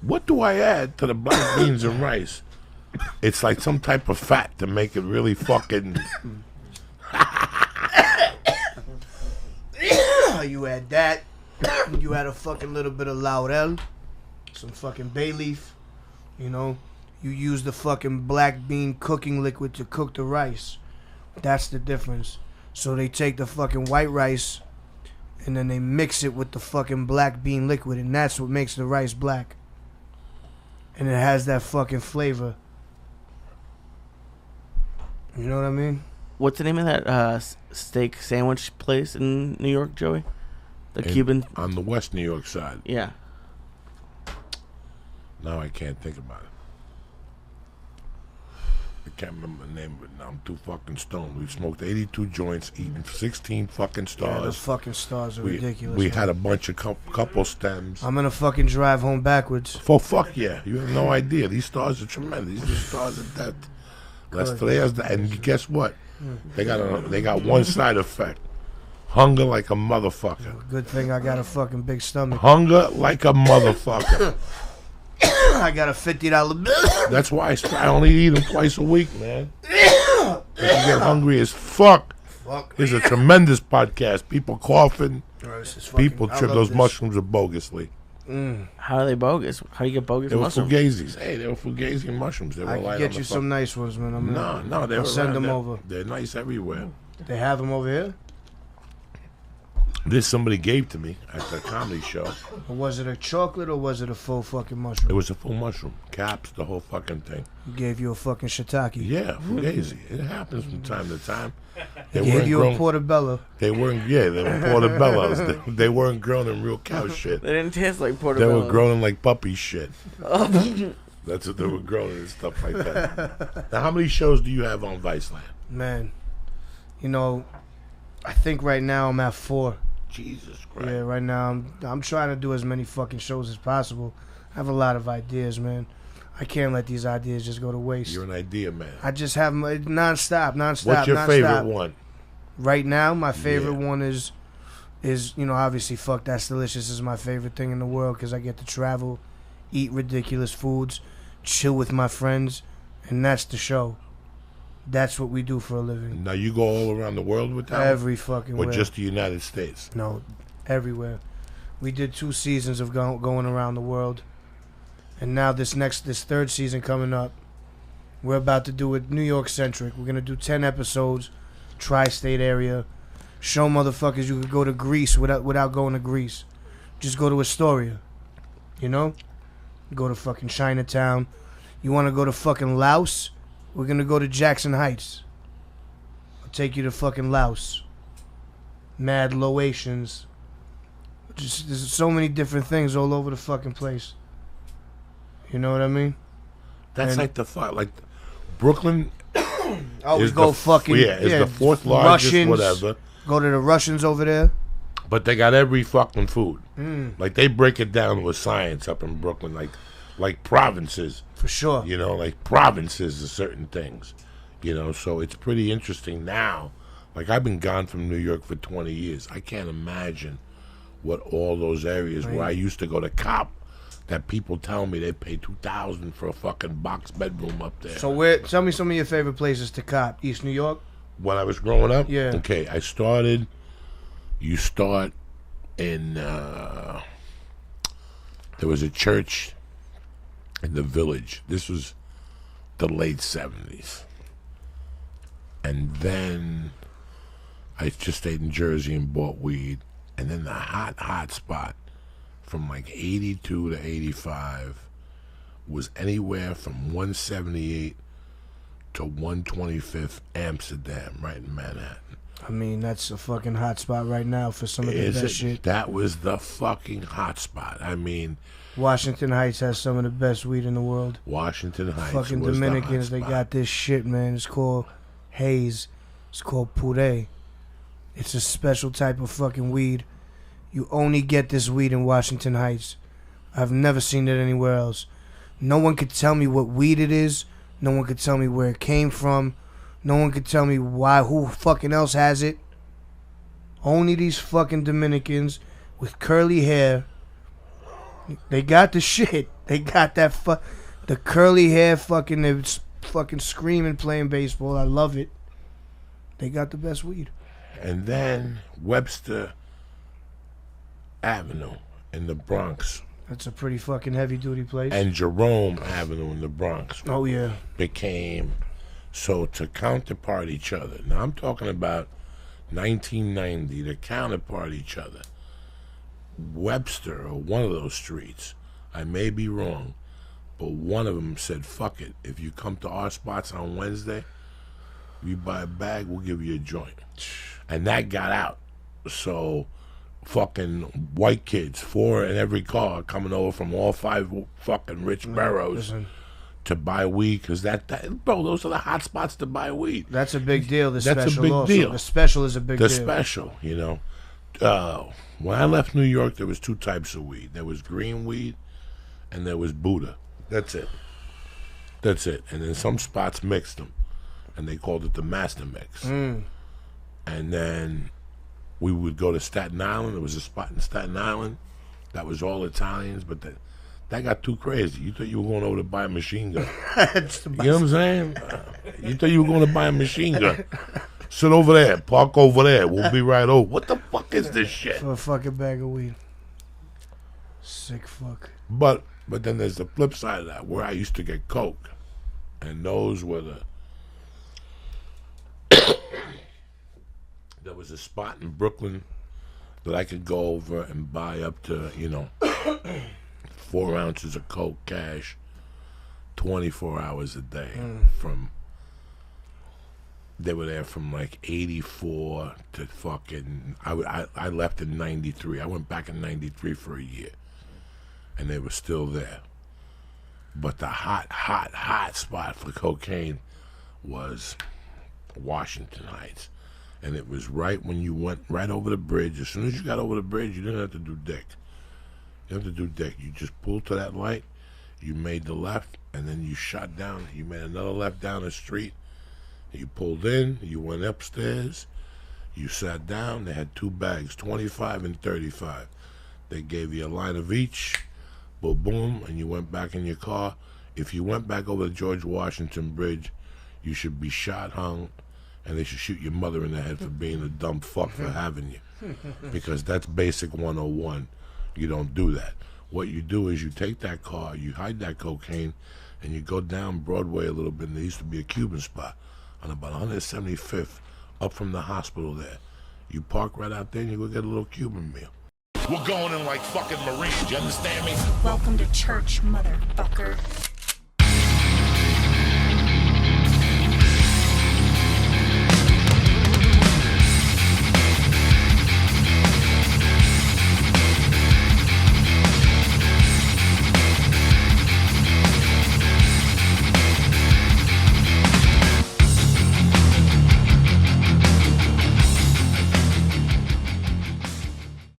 what do I add to the black beans and rice? It's like some type of fat to make it really fucking. You add that. You add a fucking little bit of laurel, some fucking bay leaf. You know, you use the fucking black bean cooking liquid to cook the rice. That's the difference. So they take the fucking white rice and then they mix it with the fucking black bean liquid, and that's what makes the rice black. And it has that fucking flavor. You know what I mean? What's the name of that steak sandwich place in New York, Joey? Cuban? On the West New York side. Yeah. Now I can't think about it. I can't remember the name of it now. I'm too fucking stoned. We've smoked 82 joints, eaten 16 fucking stars. Yeah, the fucking stars are ridiculous. We had a bunch of couple stems. I'm gonna fucking drive home backwards. For fuck yeah. You have no idea. These stars are tremendous. These are stars of death. And guess what? They got one side effect. Hunger like a motherfucker. Good thing I got a fucking big stomach. Hunger like a motherfucker. I got a $50 bill. That's why I only eat them twice a week, man. You get hungry as fuck. It's a tremendous podcast. People coughing. People trip. Those mushrooms are bogusly. How are they bogus? How do you get bogus mushrooms? They were Fugazis. Hey, they were Fugazi mushrooms. They were I can get you some nice ones, man. I'll send them over. They're nice everywhere. They have them over here? This somebody gave to me at the comedy show. Was it a chocolate or was it a full fucking mushroom? It was a full mushroom. Caps, the whole fucking thing. He gave you a fucking shiitake. Yeah, Fugazi. It happens from time to time. They gave you a portobello. They were portobellos. They weren't grown in real cow shit. They didn't taste like portobello. They were grown in like puppy shit. That's what they were grown in and stuff like that. Now, how many shows do you have on Viceland? Man, you know, I think right now I'm at 4. Jesus Christ. Yeah, right now I'm trying to do as many fucking shows as possible. I have a lot of ideas, man. I can't let these ideas just go to waste. You're an idea man. I just have them nonstop. What's your favorite one? Right now, my favorite one is obviously Fuck That's Delicious is my favorite thing in the world because I get to travel, eat ridiculous foods, chill with my friends, and that's the show. That's what we do for a living. Now you go all around the world with that? Every fucking way. Or just the United States? No, everywhere. We did 2 seasons of going around the world. And now this third season coming up, we're about to do it New York centric. We're going to do 10 episodes, tri-state area. Show motherfuckers you could go to Greece without going to Greece. Just go to Astoria. You know? Go to fucking Chinatown. You want to go to fucking Laos? We're going to go to Jackson Heights. I'll take you to fucking Laos. Mad Laotians. There's so many different things all over the fucking place. You know what I mean? That's like Brooklyn. We go fucking. Yeah, it's the 4th largest, Russians, whatever. Go to the Russians over there. But they got every fucking food. Like they break it down with science up in Brooklyn, like provinces. For sure. You know, like provinces of certain things. You know, so it's pretty interesting now. Like I've been gone from New York for 20 years. I can't imagine what all those areas where I used to go to cop. That people tell me they pay $2,000 for a fucking box bedroom up there. So tell me some of your favorite places to cop. East New York? When I was growing up? Yeah. Okay, you start in, there was a church in the Village. This was the late 70s. And then I just stayed in Jersey and bought weed. And then the hot spot from like 82 to 85 was anywhere from 178 to 125th Amsterdam, right in Manhattan. I mean, that's a fucking hot spot right now for some of the best shit. That was the fucking hot spot. I mean, Washington Heights has some of the best weed in the world. Washington Heights fucking was Dominicans, the hot they got this shit, man. It's called haze. It's called puree. It's a special type of fucking weed. You only get this weed in Washington Heights. I've never seen it anywhere else. No one could tell me what weed it is. No one could tell me where it came from. No one could tell me who fucking else has it. Only these fucking Dominicans with curly hair. They got the shit. They got that the curly hair fucking, they're fucking screaming playing baseball. I love it. They got the best weed. And then Webster Avenue in the Bronx. That's a pretty fucking heavy duty place. And Jerome Avenue in the Bronx. Oh, yeah. Became, so to counterpart each other. Now I'm talking about 1990, to counterpart each other. Webster, or one of those streets, I may be wrong, but one of them said, fuck it, if you come to our spots on Wednesday, if you buy a bag, we'll give you a joint. And that got out. So fucking white kids, 4 in every car, coming over from all 5 fucking rich boroughs to buy weed, because bro, those are the hot spots to buy weed. That's a big deal. That's a big deal. The special is a big deal. The special, you know. When I left New York, there was 2 types of weed. There was green weed, and there was Buddha. That's it. That's it. And then some spots mixed them, and they called it the Master Mix. And then we would go to Staten Island. There was a spot in Staten Island that was all Italians, but that got too crazy. You thought you were going over to buy a machine gun. You know what I'm saying? You thought you were going to buy a machine gun. Sit over there. Park over there. We'll be right over. What the fuck is this shit? For a fucking bag of weed. Sick fuck. But then there's the flip side of that, where I used to get coke. And those were there was a spot in Brooklyn that I could go over and buy up to, 4 ounces of coke cash, 24 hours a day. They were there from like 84 to fucking, I left in 93. I went back in 93 for a year. And they were still there. But the hot spot for cocaine was Washington Heights. And it was right when you went right over the bridge. As soon as you got over the bridge, you didn't have to do dick. You didn't have to do dick. You just pulled to that light, you made the left, and then you shot down. You made another left down the street. You pulled in, you went upstairs, you sat down. They had 2 bags, 25 and 35. They gave you a line of each, boom, boom, and you went back in your car. If you went back over the George Washington Bridge, you should be shot, hung, and they should shoot your mother in the head for being a dumb fuck for having you. Because that's basic 101. You don't do that. What you do is you take that car, you hide that cocaine, and you go down Broadway a little bit, and there used to be a Cuban spot on about 175th, up from the hospital there. You park right out there, and you go get a little Cuban meal. We're going in like fucking Marines, you understand me? Welcome to church, motherfucker.